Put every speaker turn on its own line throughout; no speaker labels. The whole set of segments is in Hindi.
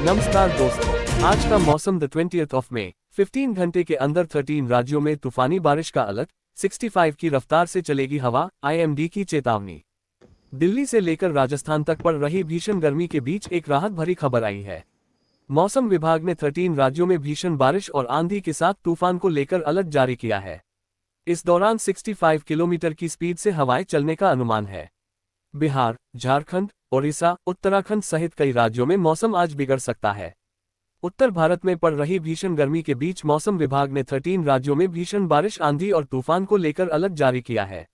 नमस्कार दोस्तों, आज का मौसम द 20th ऑफ मई 15 घंटे के अंदर 13 राज्यों में तूफानी बारिश का अलर्ट, 65 की रफ्तार से चलेगी हवा, आईएमडी की चेतावनी। दिल्ली से लेकर राजस्थान तक पड़ रही भीषण गर्मी के बीच एक राहत भरी खबर आई है। मौसम विभाग ने 13 राज्यों में भीषण बारिश और आंधी के साथ तूफान को लेकर अलर्ट जारी किया है। इस दौरान 65 किलोमीटर की स्पीड से हवाएं चलने का अनुमान है। बिहार, झारखंड, ओडिशा, उत्तराखंड सहित कई राज्यों में मौसम आज बिगड़ सकता है। उत्तर भारत में पड़ रही भीषण गर्मी के बीच मौसम विभाग ने 13 राज्यों में भीषण बारिश, आंधी और तूफान को लेकर अलर्ट जारी किया है।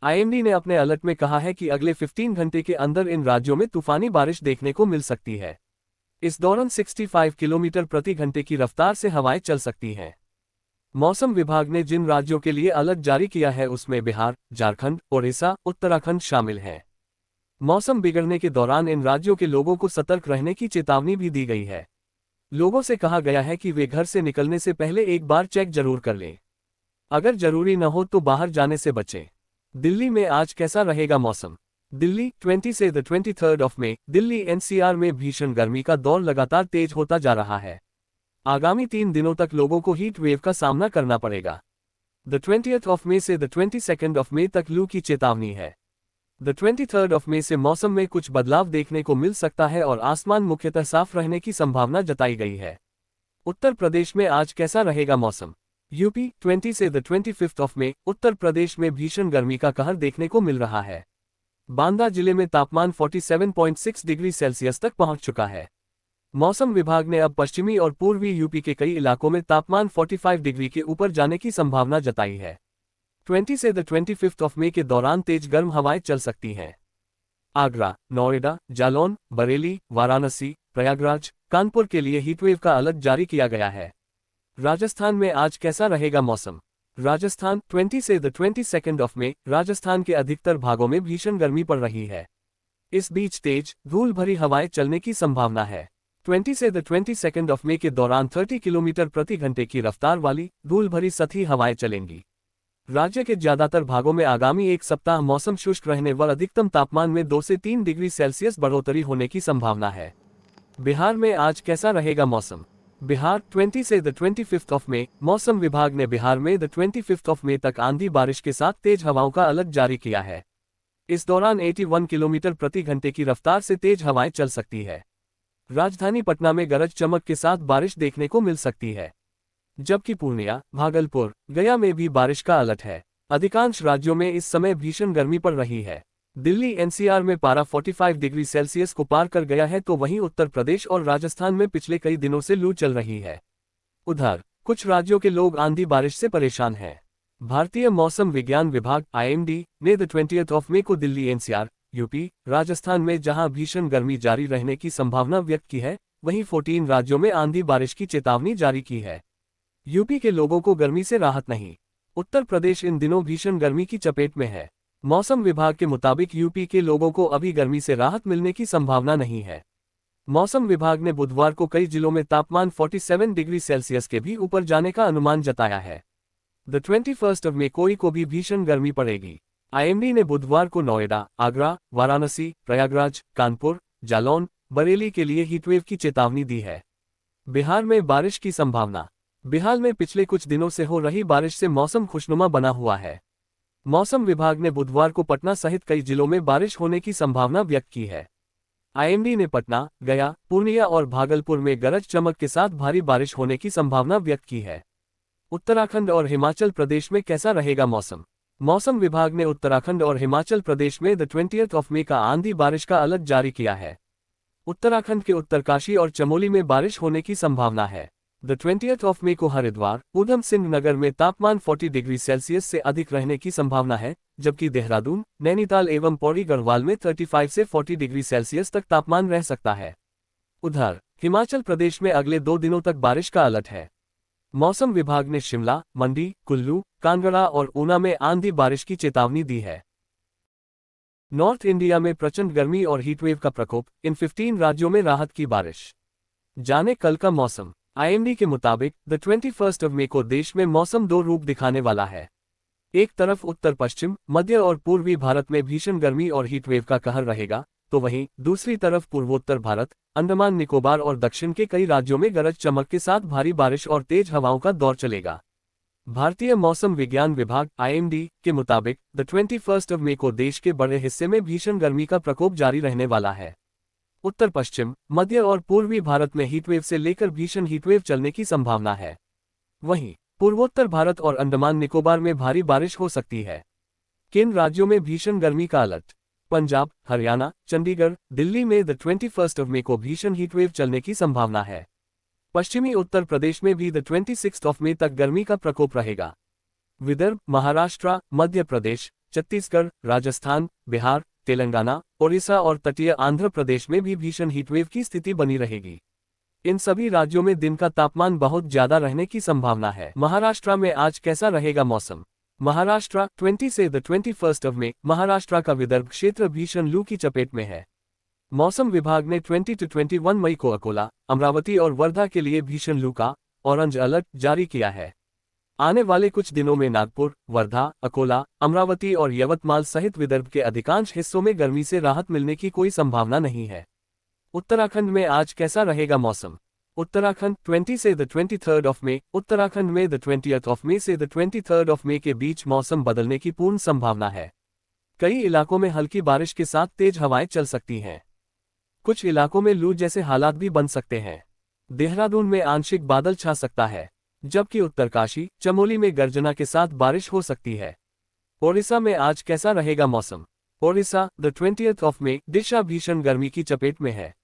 आईएमडी ने अपने अलर्ट में कहा है कि अगले 15 घंटे के अंदर इन राज्यों में तूफानी बारिश देखने को मिल सकती है। इस दौरान 65 किलोमीटर प्रति घंटे की रफ्तार से हवाएं चल सकती हैं। मौसम विभाग ने जिन राज्यों के लिए अलर्ट जारी किया है उसमें बिहार, झारखंड, ओडिशा, उत्तराखंड शामिल हैं। मौसम बिगड़ने के दौरान इन राज्यों के लोगों को सतर्क रहने की चेतावनी भी दी गई है। लोगों से कहा गया है कि वे घर से निकलने से पहले एक बार चेक जरूर कर लें। अगर जरूरी न हो तो बाहर जाने से बचें। दिल्ली में आज कैसा रहेगा मौसम? दिल्ली 20 से 23 ऑफ मई, दिल्ली एनसीआर में भीषण गर्मी का दौर लगातार तेज होता जा रहा है। आगामी 3 दिनों तक लोगों को हीट वेव का सामना करना पड़ेगा। 20th ऑफ मई से 22 ऑफ मई तक लू की चेतावनी है। 23 ऑफ मई से मौसम में कुछ बदलाव देखने को मिल सकता है और आसमान मुख्यतः साफ रहने की संभावना जताई गई है। उत्तर प्रदेश में आज कैसा रहेगा मौसम? यूपी 20 से 25 ऑफ मई, उत्तर प्रदेश में भीषण गर्मी का कहर देखने को मिल रहा है। बांदा जिले में तापमान 47.6 डिग्री सेल्सियस तक पहुंच चुका है। मौसम विभाग ने अब पश्चिमी और पूर्वी यूपी के कई इलाकों में तापमान 45 डिग्री के ऊपर जाने की संभावना जताई है। 20 से 25 ऑफ मई के दौरान तेज गर्म हवाएं चल सकती हैं। आगरा, नोएडा, जालौन, बरेली, वाराणसी, प्रयागराज, कानपुर के लिए हीटवेव का अलर्ट जारी किया गया है। राजस्थान में आज कैसा रहेगा मौसम? राजस्थान 20 से 22 ऑफ मई, राजस्थान के अधिकतर भागों में भीषण गर्मी पड़ रही है। इस बीच तेज धूल भरी हवाएं चलने की संभावना है। 20 से 22 ऑफ मई के दौरान 30 किलोमीटर प्रति घंटे की रफ्तार वाली धूल भरी सतही हवाएं चलेंगी। राज्य के ज्यादातर भागों में आगामी एक सप्ताह मौसम शुष्क रहने व अधिकतम तापमान में 2 से 3 डिग्री सेल्सियस बढ़ोतरी होने की संभावना है। बिहार में आज कैसा रहेगा मौसम? बिहार 20 से 25 ऑफ मई, मौसम विभाग ने बिहार में 25 ऑफ मई तक आंधी बारिश के साथ तेज हवाओं का अलर्ट जारी किया है। इस दौरान 81 किलोमीटर प्रति घंटे की रफ्तार से तेज हवाएं चल सकती है। राजधानी पटना में गरज चमक के साथ बारिश देखने को मिल सकती है, जबकि पूर्णिया, भागलपुर, गया में भी बारिश का अलर्ट है। अधिकांश राज्यों में इस समय भीषण गर्मी पड़ रही है। दिल्ली एनसीआर में पारा 45 डिग्री सेल्सियस को पार कर गया है तो वहीं उत्तर प्रदेश और राजस्थान में पिछले कई दिनों से लू चल रही है। उधर कुछ राज्यों के लोग आंधी बारिश से परेशान हैं। भारतीय मौसम विज्ञान विभाग आईएमडी ने 20 ऑफ मई को दिल्ली एनसीआर, यूपी, राजस्थान में जहां भीषण गर्मी जारी रहने की संभावना व्यक्त की है, वहीं 14 राज्यों में आंधी बारिश की चेतावनी जारी की है। यूपी के लोगों को गर्मी से राहत नहीं। उत्तर प्रदेश इन दिनों भीषण गर्मी की चपेट में है। मौसम विभाग के मुताबिक यूपी के लोगों को अभी गर्मी से राहत मिलने की संभावना नहीं है। मौसम विभाग ने बुधवार को कई जिलों में तापमान 47 डिग्री सेल्सियस के भी ऊपर जाने का अनुमान जताया है। 21 ऑफ मई को भी भीषण गर्मी पड़ेगी। आईएमडी ने बुधवार को नोएडा, आगरा, वाराणसी, प्रयागराज, कानपुर, जालौन, बरेली के लिए हीटवेव की चेतावनी दी है। बिहार में बारिश की संभावना। बिहार में पिछले कुछ दिनों से हो रही बारिश से मौसम खुशनुमा बना हुआ है। मौसम विभाग ने बुधवार को पटना सहित कई जिलों में बारिश होने की संभावना व्यक्त की है। आईएमडी ने पटना, गया, पूर्णिया और भागलपुर में गरज चमक के साथ भारी बारिश होने की संभावना व्यक्त की है। उत्तराखंड और हिमाचल प्रदेश में कैसा रहेगा मौसम? मौसम विभाग ने उत्तराखंड और हिमाचल प्रदेश में 20 ऑफ मई का आंधी बारिश का अलर्ट जारी किया है। उत्तराखंड के उत्तरकाशी और चमोली में बारिश होने की संभावना है। 20 ऑफ मई को हरिद्वार, ऊधम सिंह नगर में तापमान 40 डिग्री सेल्सियस से अधिक रहने की संभावना है, जबकि देहरादून, नैनीताल एवं पौड़ी गढ़वाल में 35 से 40 डिग्री सेल्सियस तक तापमान रह सकता है। उधर हिमाचल प्रदेश में अगले 2 दिनों तक बारिश का अलर्ट है। मौसम विभाग ने शिमला, मंडी, कुल्लू, कांगड़ा और ऊना में आंधी बारिश की चेतावनी दी है। नॉर्थ इंडिया में प्रचंड गर्मी और हीटवेव का प्रकोप, इन 15 राज्यों में राहत की बारिश। जाने कल का मौसम। आईएमडी के मुताबिक 21 ऑफ मई को देश में मौसम 2 रूप दिखाने वाला है। एक तरफ उत्तर पश्चिम, मध्य और पूर्वी भारत में भीषण गर्मी और हीटवेव का कहर रहेगा, तो वहीं दूसरी तरफ पूर्वोत्तर भारत, अंडमान निकोबार और दक्षिण के कई राज्यों में गरज चमक के साथ भारी बारिश और तेज हवाओं का दौर चलेगा। भारतीय मौसम विज्ञान विभाग (IMD) के मुताबिक 21 मई को देश के बड़े हिस्से में भीषण गर्मी का प्रकोप जारी रहने वाला है। उत्तर पश्चिम, मध्य और पूर्वी भारत में हीटवेव से लेकर भीषण हीटवेव चलने की संभावना है। वहीं पूर्वोत्तर भारत और अंडमान निकोबार में भारी बारिश हो सकती है। किन राज्यों में भीषण गर्मी का अलर्ट? पंजाब, हरियाणा, चंडीगढ़, दिल्ली में 21 मई को भीषण हीटवेव चलने की संभावना है। पश्चिमी उत्तर प्रदेश में भी 26 मई तक गर्मी का प्रकोप रहेगा। विदर्भ, महाराष्ट्र, मध्य प्रदेश, छत्तीसगढ़, राजस्थान, बिहार, तेलंगाना, ओडिशा और तटीय आंध्र प्रदेश में भी भीषण हीटवेव की स्थिति बनी रहेगी। इन सभी राज्यों में दिन का तापमान बहुत ज्यादा रहने की संभावना है। महाराष्ट्र में आज कैसा रहेगा मौसम? महाराष्ट्र 20 से 21 मई, महाराष्ट्र का विदर्भ क्षेत्र भीषण लू की चपेट में है। मौसम विभाग ने 20 से 21 मई को अकोला, अमरावती और वर्धा के लिए भीषण लू का ऑरेंज अलर्ट जारी किया है। आने वाले कुछ दिनों में नागपुर, वर्धा, अकोला, अमरावती और यवतमाल सहित विदर्भ के अधिकांश हिस्सों में गर्मी से राहत मिलने की कोई संभावना नहीं है। उत्तराखंड में आज कैसा रहेगा मौसम? उत्तराखंड 20 से 23 मई, उत्तराखंड में 20 मई से 23 मई के बीच मौसम बदलने की पूर्ण संभावना है। कई इलाकों में हल्की बारिश के साथ तेज हवाएं चल सकती हैं। कुछ इलाकों में लू जैसे हालात भी बन सकते हैं। देहरादून में आंशिक बादल छा सकता है, जबकि उत्तरकाशी, चमोली में गर्जना के साथ बारिश हो सकती है। ओडिशा में आज कैसा रहेगा मौसम? ओडिशा 20 मई, दिशा भीषण गर्मी की चपेट में है।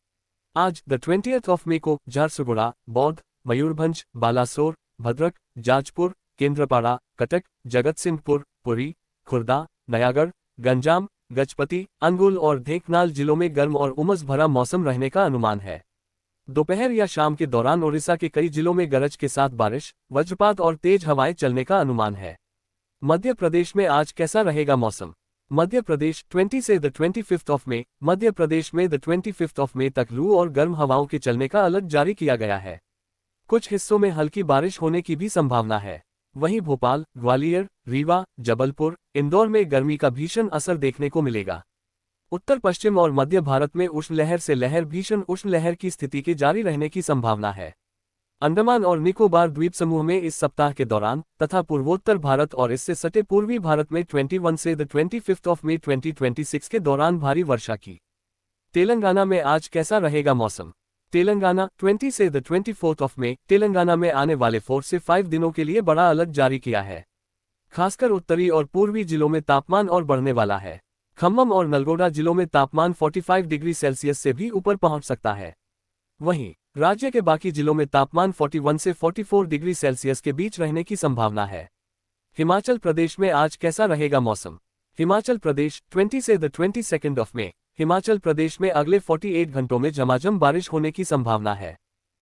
आज 20 मई को झारसुगुड़ा, बौद्ध, मयूरभंज, बालासोर, भद्रक, जाजपुर, केंद्रपाड़ा, कटक, जगतसिंहपुर, पुरी, खुर्दा, नयागढ़, गंजाम, गजपति, अंगुल और ढेंकनाल जिलों में गर्म और उमस भरा मौसम रहने का अनुमान है। दोपहर या शाम के दौरान ओडिशा के कई जिलों में गरज के साथ बारिश, वज्रपात और तेज हवाएं चलने का अनुमान है। मध्य प्रदेश में आज कैसा रहेगा मौसम? मध्य प्रदेश 20 से 25 मई, मध्य प्रदेश में 25 मई तक लू और गर्म हवाओं के चलने का अलर्ट जारी किया गया है। कुछ हिस्सों में हल्की बारिश होने की भी संभावना है। वहीं भोपाल, ग्वालियर, रीवा, जबलपुर, इंदौर में गर्मी का भीषण असर देखने को मिलेगा। उत्तर पश्चिम और मध्य भारत में उष्णलहर से लहर भीषण उष्णलहर की स्थिति के जारी रहने की संभावना है। अंडमान और निकोबार द्वीप समूह में इस सप्ताह के दौरान तथा पूर्वोत्तर भारत और इससे सटे पूर्वी भारत में 21 से 25 मई 2026 के दौरान भारी वर्षा की। तेलंगाना में आज कैसा रहेगा मौसम? तेलंगाना 20 से 24 मई, तेलंगाना में आने वाले 4 से 5 दिनों के लिए बड़ा अलर्ट जारी किया है। खासकर उत्तरी और पूर्वी जिलों में तापमान और बढ़ने वाला है। खम्मम और नलगोंडा जिलों में तापमान 45 डिग्री सेल्सियस से भी ऊपर पहुंच सकता है। वहीं राज्य के बाकी जिलों में तापमान 41 से 44 डिग्री सेल्सियस के बीच रहने की संभावना है। हिमाचल प्रदेश में आज कैसा रहेगा मौसम? हिमाचल प्रदेश 20 से 22 मई, हिमाचल प्रदेश में अगले 48 घंटों में झमाझम बारिश होने की संभावना है।